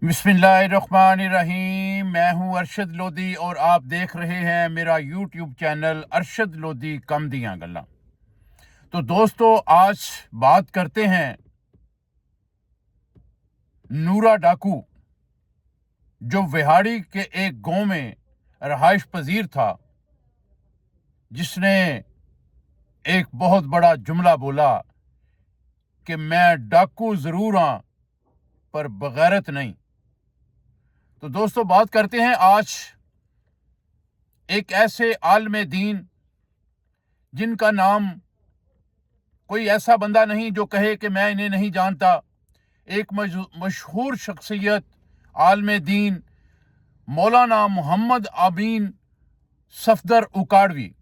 बिस्मिल्लाहिर्रहमानिर्रहीम। मैं हूं अरशद लोधी और आप देख रहे हैं मेरा यूट्यूब चैनल अरशद लोधी कम दियां गल्लां। तो दोस्तों, आज बात करते हैं नूरा डाकू, जो विहाड़ी के एक गांव में रहाइश पजीर था, जिसने एक बहुत बड़ा जुमला बोला कि मैं डाकू जरूर हाँ पर बगैरत नहीं। तो दोस्तों, बात करते हैं आज एक ऐसे आलम दीन जिनका नाम कोई ऐसा बंदा नहीं जो कहे कि मैं इन्हें नहीं जानता। एक मशहूर शख्सियत आलम दीन मौलाना मोहम्मद अमीन सफदर उकाड़वी।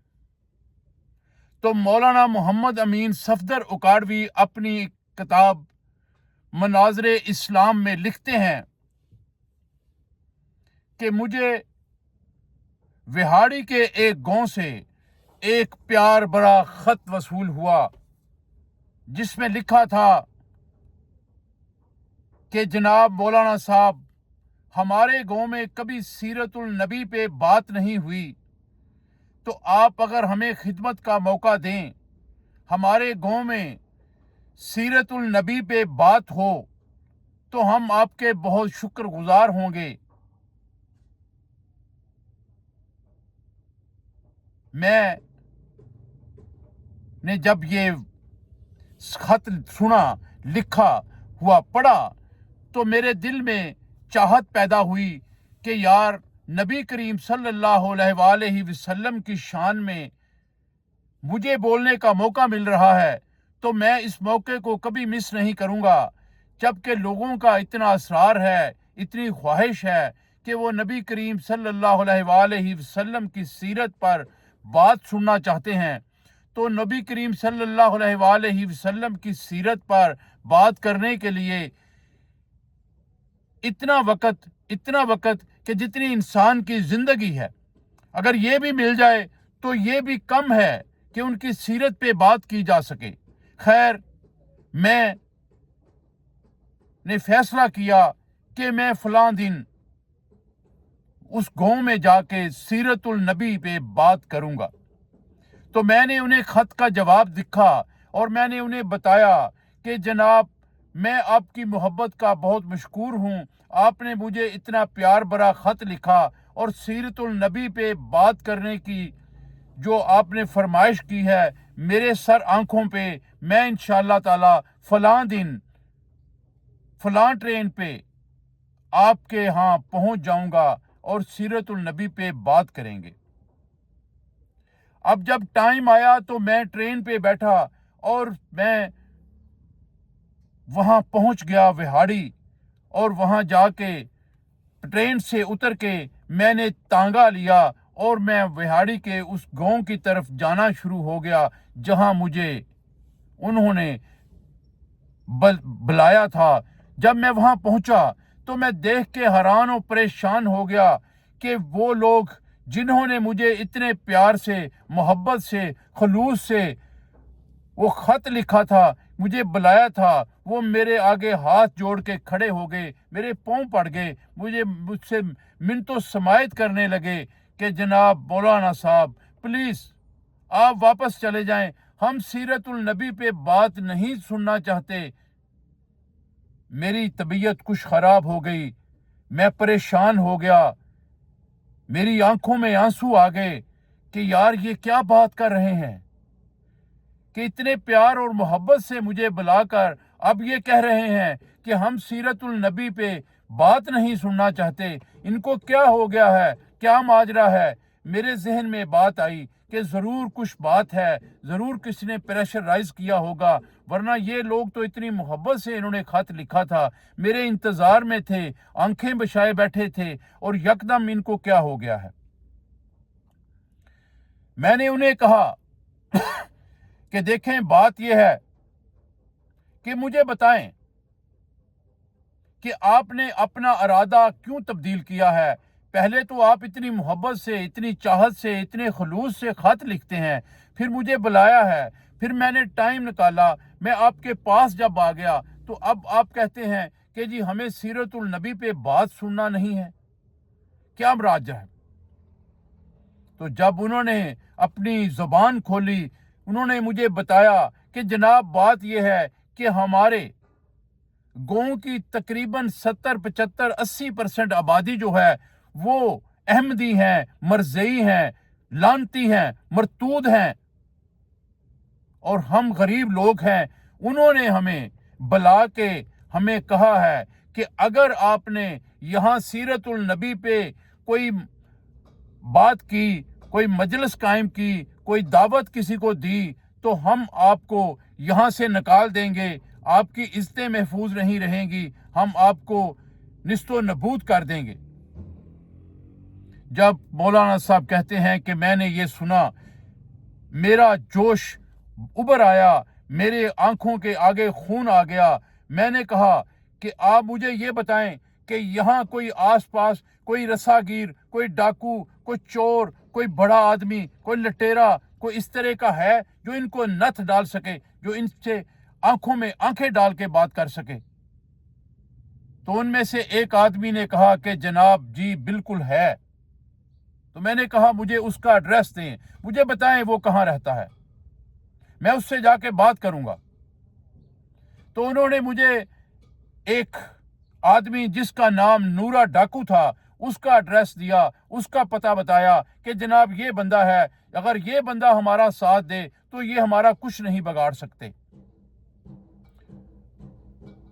तो मौलाना मोहम्मद अमीन सफदर उकाड़वी अपनी किताब मनाज़िर इस्लाम में लिखते हैं कि मुझे विहाड़ी के एक गांव से एक प्यार बड़ा खत वसूल हुआ, जिसमें लिखा था कि जनाब मौलाना साहब, हमारे गांव में कभी सीरतुल नबी पे बात नहीं हुई, तो आप अगर हमें खिदमत का मौका दें, हमारे गांव में सीरतुल नबी पे बात हो, तो हम आपके बहुत शुक्रगुजार होंगे। मैं ने जब ये खत सुना, लिखा हुआ पढ़ा, तो मेरे दिल में चाहत पैदा हुई कि यार, नबी करीम सल्लल्लाहु अलैहि वसल्लम की शान में मुझे बोलने का मौका मिल रहा है, तो मैं इस मौके को कभी मिस नहीं करूंगा। जबकि लोगों का इतना असरार है, इतनी ख्वाहिश है कि वो नबी करीम सल्लल्लाहु अलैहि वसल्लम की सीरत पर बात सुनना चाहते हैं। तो नबी करीम सल्लल्लाहु अलैहि वसल्लम की सीरत पर बात करने के लिए इतना वक्त कि जितनी इंसान की जिंदगी है, अगर ये भी मिल जाए तो ये भी कम है कि उनकी सीरत पे बात की जा सके। खैर, मैं ने फैसला किया कि मैं फलां दिन उस गांव में जाके सीरतुल नबी पे बात करूंगा। तो मैंने उन्हें खत का जवाब लिखा और मैंने उन्हें बताया कि जनाब, मैं आपकी मोहब्बत का बहुत मशकूर हूँ। आपने मुझे इतना प्यार भरा खत लिखा और सीरतुल नबी पे बात करने की जो आपने फरमाइश की है मेरे सर आंखों पे, मैं इंशाअल्लाह ताला फलां दिन फलां ट्रेन पे आपके यहाँ पहुंच जाऊंगा और सीरतुल नबी पे बात करेंगे। अब जब टाइम आया तो मैं ट्रेन पे बैठा और मैं वहां पहुंच गया विहाड़ी, और वहां जाके ट्रेन से उतर के मैंने तांगा लिया और मैं विहाड़ी के उस गांव की तरफ जाना शुरू हो गया जहां मुझे उन्होंने बुलाया था। जब मैं वहां पहुंचा तो मैं देख के हैरान और परेशान हो गया कि वो लोग जिन्होंने मुझे इतने प्यार से, मोहब्बत से, खलूस से वो खत लिखा था, मुझे बुलाया था, वो मेरे आगे हाथ जोड़ के खड़े हो गए, मेरे पांव पड़ गए, मुझसे मिन्नतों समायत करने लगे कि जनाब मौलाना साहब, प्लीज आप वापस चले जाएं, हम सीरतुल नबी पे बात नहीं सुनना चाहते। मेरी तबीयत कुछ खराब हो गई, मैं परेशान हो गया, मेरी आंखों में आंसू आ गए कि यार, ये क्या बात कर रहे हैं कि इतने प्यार और मोहब्बत से मुझे बुलाकर अब ये कह रहे हैं कि हम सीरतुल नबी पे बात नहीं सुनना चाहते। इनको क्या हो गया है, क्या माजरा है? मेरे जहन में बात आई कि जरूर कुछ बात है, जरूर किसी ने प्रेशराइज किया होगा, वरना ये लोग तो इतनी मोहब्बत से इन्होंने खत लिखा था, मेरे इंतजार में थे, आंखें बचाए बैठे थे, और यकदम इनको क्या हो गया है। मैंने उन्हें कहा कि देखें, बात यह है कि मुझे बताएं कि आपने अपना इरादा क्यों तब्दील किया है। पहले तो आप इतनी मोहब्बत से, इतनी चाहत से, इतने खलूस से खत लिखते हैं, फिर मुझे बुलाया है, फिर मैंने टाइम निकाला, मैं आपके पास जब आ गया तो अब आप कहते हैं کہ جی ہمیں سیرت النبی پہ بات سننا نہیں ہے، کیا مراد ہے؟ تو جب انہوں نے اپنی زبان کھولی، انہوں نے مجھے بتایا کہ جناب بات یہ ہے کہ ہمارے گاؤں کی تقریباً 70 75 80% آبادی جو ہے وہ احمدی ہیں، مرزئی ہیں، لانتی ہیں، مرتود ہیں، اور ہم غریب لوگ ہیں۔ انہوں نے ہمیں بلا کے ہمیں کہا ہے کہ اگر آپ نے یہاں سیرت النبی پہ کوئی بات کی، کوئی مجلس قائم کی، کوئی دعوت کسی کو دی، تو ہم آپ کو یہاں سے نکال دیں گے، آپ کی عزتیں محفوظ نہیں رہیں گی، ہم آپ کو نیست و نابود کر دیں گے۔ جب مولانا صاحب کہتے ہیں کہ میں نے یہ سنا، میرا جوش ابھر آیا، میرے آنکھوں کے آگے خون آ گیا۔ میں نے کہا کہ آپ مجھے یہ بتائیں کہ یہاں کوئی آس پاس کوئی رساگیر، کوئی ڈاکو، کوئی چور، کوئی بڑا آدمی، کوئی لٹیرا، کوئی اس طرح کا ہے جو ان کو نتھ ڈال سکے، جو ان سے آنکھوں میں آنکھیں ڈال کے بات کر سکے؟ تو ان میں سے ایک آدمی نے کہا کہ جناب جی بالکل ہے۔ تو میں نے کہا مجھے اس کا ایڈریس دیں، مجھے بتائیں وہ کہاں رہتا ہے، میں اس سے جا کے بات کروں گا۔ تو انہوں نے مجھے ایک آدمی جس کا نام نورا ڈاکو تھا، اس کا ایڈریس دیا، اس کا پتہ بتایا کہ جناب یہ بندہ ہے، اگر یہ بندہ ہمارا ساتھ دے تو یہ ہمارا کچھ نہیں بگاڑ سکتے۔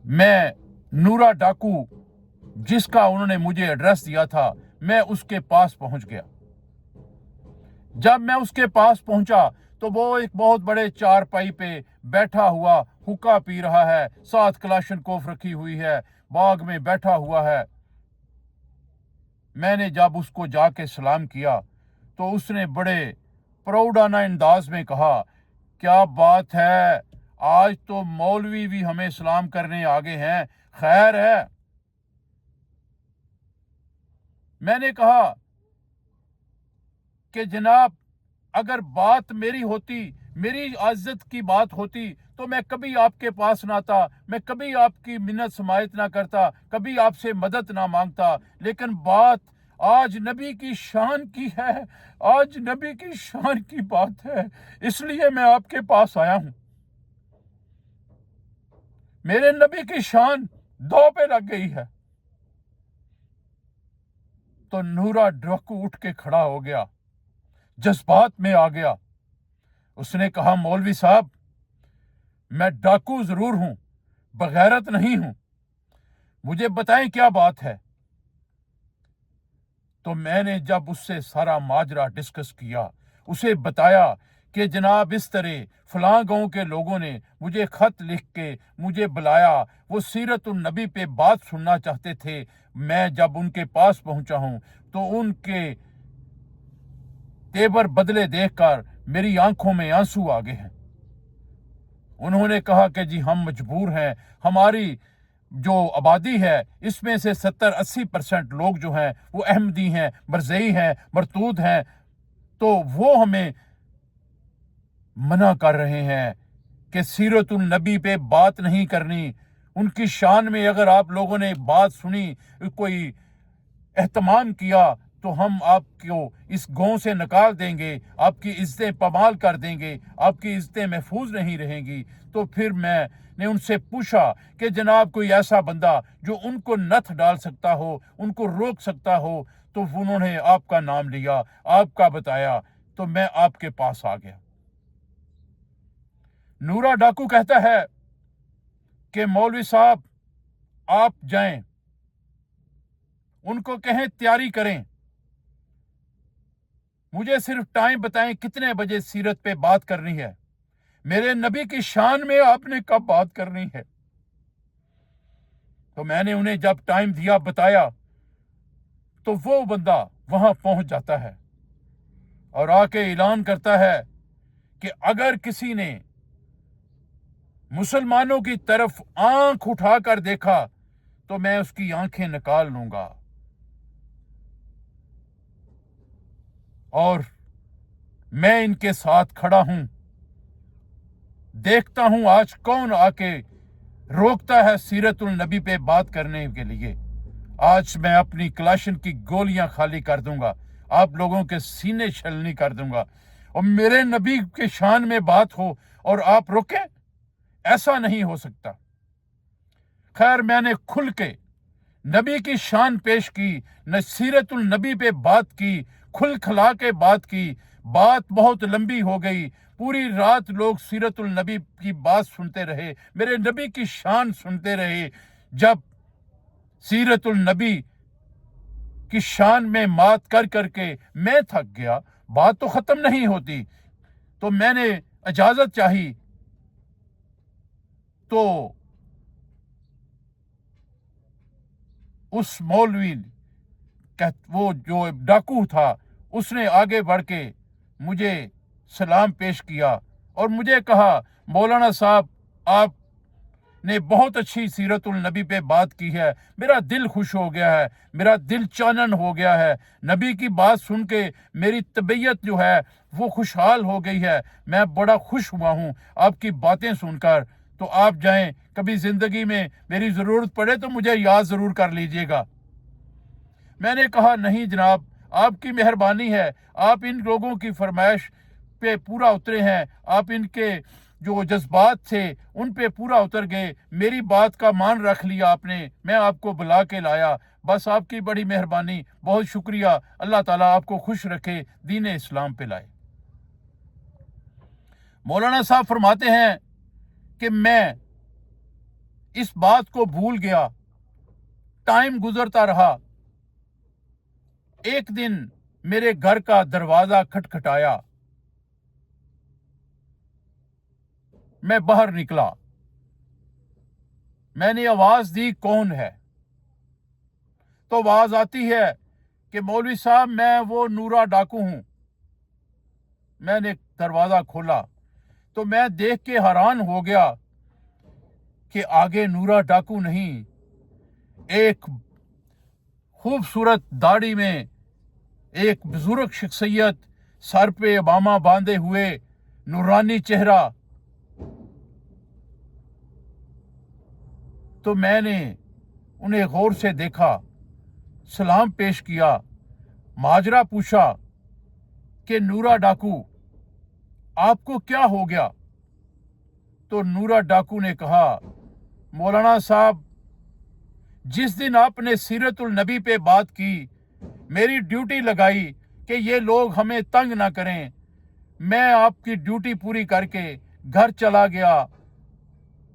میں نورا ڈاکو جس کا انہوں نے مجھے ایڈریس دیا تھا، میں اس کے پاس پہنچ گیا۔ جب میں اس کے پاس پہنچا تو وہ ایک بہت بڑے چارپائی پہ بیٹھا ہوا حقہ پی رہا ہے، ساتھ کلاشنکوف رکھی ہوئی ہے، باغ میں بیٹھا ہوا ہے۔ میں نے جب اس کو جا کے سلام کیا تو اس نے بڑے پراؤڈانہ انداز میں کہا، کیا بات ہے، آج تو مولوی بھی ہمیں سلام کرنے آگے ہیں، خیر ہے؟ میں نے کہا کہ جناب اگر بات میری ہوتی، میری عزت کی بات ہوتی تو میں کبھی آپ کے پاس نہ آتا، میں کبھی آپ کی منت سماعت نہ کرتا، کبھی آپ سے مدد نہ مانگتا، لیکن بات آج نبی کی شان کی ہے، آج نبی کی شان کی بات ہے، اس لیے میں آپ کے پاس آیا ہوں۔ میرے نبی کی شان دو پہ لگ گئی ہے۔ تو نورا ڈاکو اٹھ کے کھڑا ہو گیا، جذبات میں آ گیا۔ اس نے کہا، مولوی صاحب میں ڈاکو ضرور ہوں، بغیرت نہیں ہوں، مجھے بتائیں کیا بات ہے۔ تو میں نے جب اس سے سارا ماجرا ڈسکس کیا، اسے بتایا کہ جناب اس طرح فلاں گاؤں کے لوگوں نے مجھے خط لکھ کے مجھے بلایا، وہ سیرت النبی پہ بات سننا چاہتے تھے، میں جب ان کے پاس پہنچا ہوں تو ان کے تیور بدلے دیکھ کر میری آنکھوں میں آنسو آ گئے ہیں۔ انہوں نے کہا کہ جی ہم مجبور ہیں، ہماری جو آبادی ہے اس میں سے 70 80% لوگ جو ہیں وہ احمدی ہیں، مرزئی ہیں، مرتود ہیں، تو وہ ہمیں منع کر رہے ہیں کہ سیرت النبی پہ بات نہیں کرنی، ان کی شان میں اگر آپ لوگوں نے بات سنی، کوئی اہتمام کیا تو ہم آپ کو اس گاؤں سے نکال دیں گے، آپ کی عزتیں پامال کر دیں گے، آپ کی عزتیں محفوظ نہیں رہیں گی۔ تو پھر میں نے ان سے پوچھا کہ جناب کوئی ایسا بندہ جو ان کو نتھ ڈال سکتا ہو، ان کو روک سکتا ہو، تو انہوں نے آپ کا نام لیا، آپ کا بتایا، تو میں آپ کے پاس آ گیا۔ نورا ڈاکو کہتا ہے کہ مولوی صاحب آپ جائیں، ان کو کہیں تیاری کریں، مجھے صرف ٹائم بتائیں کتنے بجے سیرت پہ بات کرنی ہے، میرے نبی کی شان میں آپ نے کب بات کرنی ہے۔ تو میں نے انہیں جب ٹائم دیا، بتایا، تو وہ بندہ وہاں پہنچ جاتا ہے اور آ کے اعلان کرتا ہے کہ اگر کسی نے مسلمانوں کی طرف آنکھ اٹھا کر دیکھا تو میں اس کی آنکھیں نکال لوں گا، اور میں ان کے ساتھ کھڑا ہوں، دیکھتا ہوں آج کون آ کے रोकता है सीरतुल नबी पे बात करने के लिए। आज मैं अपनी कलाशन की गोलियां खाली कर दूंगा, आप लोगों के सीने छलनी कर दूंगा, और मेरे नबी के शान में बात हो और आप रोके, ऐसा नहीं हो सकता। खैर, मैंने खुल के नबी की शान पेश की, सीरतुल नबी पे बात की, खुल खला के बात की। बात बहुत लंबी हो गई, पूरी रात लोग सीरतुल नबी की बात सुनते रहे, मेरे नबी की शान सुनते रहे। जब सीरतुल नबी की शान में मात कर करके मैं थक गया, बात तो खत्म नहीं होती, तो मैंने इजाजत चाही। तो उस मौलवी वो जो डाकू था, उसने आगे बढ़ के मुझे सलाम पेश किया और मुझे कहा, मौलाना साहब, आपने बहुत अच्छी सीरतुल नबी पे बात की है, मेरा दिल खुश हो गया है, मेरा दिल चानन हो गया है। नबी की बात सुन के मेरी तबीयत जो है वो खुशहाल हो गई है, मैं बड़ा खुश हुआ हूँ आपकी बातें सुनकर। तो आप जाएं, कभी जिंदगी में मेरी ज़रूरत पड़े तो मुझे याद ज़रूर कर लीजिएगा। मैंने कहा, नहीं जनाब, आपकी मेहरबानी है, आप इन लोगों की फरमाइश पे पूरा उतरे हैं, आप इनके जो जज्बात थे उन पे पूरा उतर गए, मेरी बात का मान रख लिया आपने, मैं आपको बुला के लाया, बस आपकी बड़ी मेहरबानी, बहुत शुक्रिया, अल्लाह ताला आपको खुश रखे, दीन इस्लाम पे लाए। मौलाना साहब फरमाते हैं कि मैं इस बात को भूल गया, टाइम गुजरता रहा। एक दिन मेरे घर का दरवाजा खटखटाया, मैं बाहर निकला, मैंने आवाज दी, कौन है? तो आवाज आती है कि मौलवी साहब, मैं वो नूरा डाकू हूं। मैंने दरवाजा खोला तो मैं देख के हैरान हो गया कि आगे नूरा डाकू नहीं, एक खूबसूरत दाढ़ी में एक बुजुर्ग शख्सियत, सर पे अबामा बांधे हुए, नूरानी चेहरा। तो मैंने उन्हें गौर से देखा, सलाम पेश किया, माजरा पूछा कि नूरा डाकू, आपको क्या हो गया? तो नूरा डाकू ने कहा, मौलाना साहब, जिस दिन आपने सीरतुल नबी पे बात की, मेरी ड्यूटी लगाई कि ये लोग हमें तंग ना करें, मैं आपकी ड्यूटी पूरी करके घर चला गया।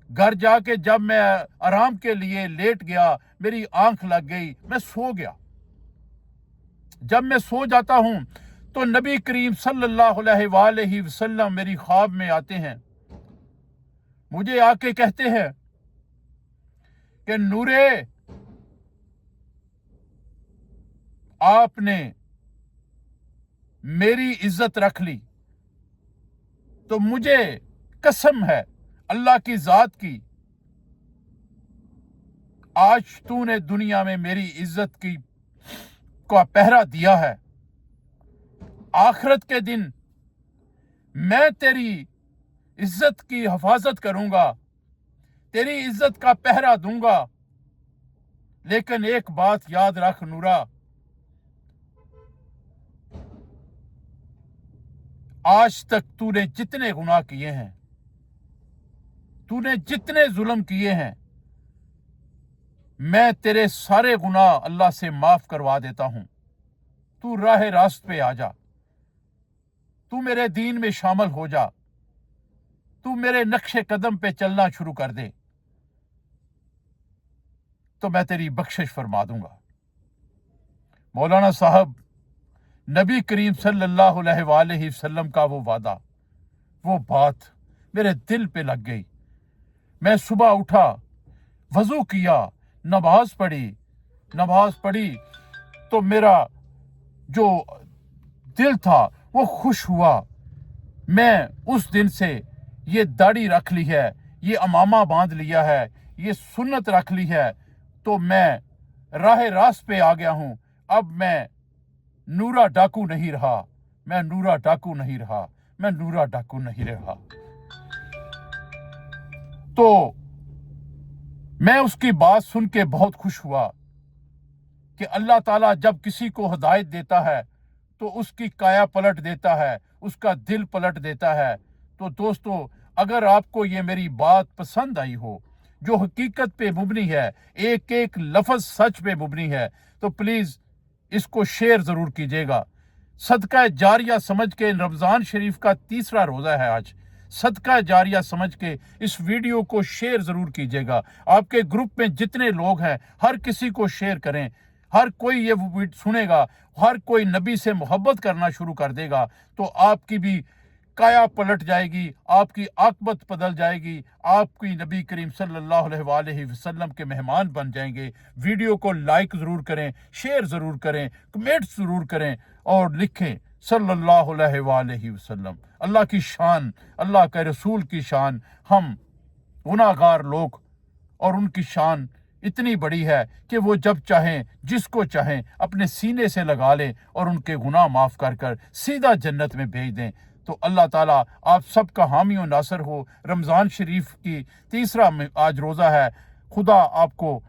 घर जाके जब मैं आराम के लिए लेट गया, मेरी आंख लग गई, मैं सो गया। जब मैं सो जाता हूं तो नबी करीम सल्लल्लाहु अलैहि वसल्लम मेरी ख्वाब में आते हैं, मुझे आके कहते हैं कि नूरे, आपने मेरी इज्जत रख ली, तो मुझे कसम है अल्लाह की जात की, आज तूने दुनिया में मेरी इज्जत की का पहरा दिया है, आखिरत के दिन मैं तेरी इज्जत की हिफाजत करूंगा, तेरी इज्जत का पहरा दूंगा। लेकिन एक बात याद रख नूरा, आज तक तूने जितने गुनाह किए हैं, तूने जितने जुल्म किए हैं, मैं तेरे सारे गुनाह अल्लाह से माफ करवा देता हूं। तू राह रास्त पे आ जा, तू मेरे दीन में शामिल हो जा, तू मेरे नक्शे कदम पे चलना शुरू कर दे, तो मैं तेरी बख्शिश फरमा दूंगा। मौलाना साहब, नबी करीम सल्लल्लाहु अलैहि वसल्लम का वो वादा, वो बात मेरे दिल पे लग गई। मैं सुबह उठा, वजू किया, नमाज पढ़ी तो मेरा जो दिल था वो खुश हुआ। मैं उस दिन से ये दाढ़ी रख ली है, ये अमामा बांध लिया है, ये सुन्नत रख ली है, तो मैं राह रास्त पे आ गया हूं। अब मैं नूरा डाकू नहीं रहा, मैं नूरा डाकू नहीं रहा, मैं नूरा डाकू नहीं रहा। तो میں اس کی بات سن کے بہت خوش ہوا کہ اللہ تعالیٰ جب کسی کو ہدایت دیتا ہے تو اس کی کایا پلٹ دیتا ہے، اس کا دل پلٹ دیتا ہے۔ تو دوستو، اگر آپ کو یہ میری بات پسند آئی ہو جو حقیقت پہ مبنی ہے، ایک ایک لفظ سچ پہ مبنی ہے، تو پلیز اس کو شیئر ضرور کیجیے گا۔ صدقہ جاریہ سمجھ کے رمضان شریف کا تیسرا روزہ ہے آج، صدقہ جاریہ سمجھ کے اس ویڈیو کو شیئر ضرور کیجیے گا۔ آپ کے گروپ میں جتنے لوگ ہیں ہر کسی کو شیئر کریں، ہر کوئی یہ سنے گا، ہر کوئی نبی سے محبت کرنا شروع کر دے گا، تو آپ کی بھی کایا پلٹ جائے گی، آپ کی عاقبت بدل جائے گی، آپ کی نبی کریم صلی اللہ علیہ وآلہ وسلم کے مہمان بن جائیں گے۔ ویڈیو کو لائک ضرور کریں، شیئر ضرور کریں، کمنٹ ضرور کریں اور لکھیں صلی اللہ علیہ وآلہ وسلم۔ اللہ کی شان، اللہ کے رسول کی شان، ہم گناہ گار لوگ، اور ان کی شان اتنی بڑی ہے کہ وہ جب چاہیں جس کو چاہیں اپنے سینے سے لگا لیں اور ان کے گناہ معاف کر کر سیدھا جنت میں بھیج دیں۔ تو اللہ تعالیٰ آپ سب کا حامی و ناصر ہو۔ رمضان شریف کی تیسرا آج روزہ ہے، خدا آپ کو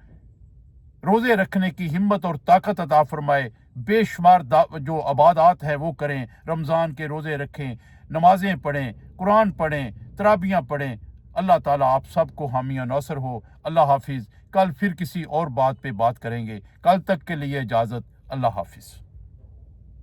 روزے رکھنے کی ہمت اور طاقت عطا فرمائے، بے شمار جو عبادات ہیں وہ کریں، رمضان کے روزے رکھیں، نمازیں پڑھیں، قرآن پڑھیں، تراویحیں پڑھیں۔ اللہ تعالیٰ آپ سب کو حامی و ناصر ہو۔ اللہ حافظ۔ کل پھر کسی اور بات پہ بات کریں گے، کل تک کے لیے اجازت، اللہ حافظ۔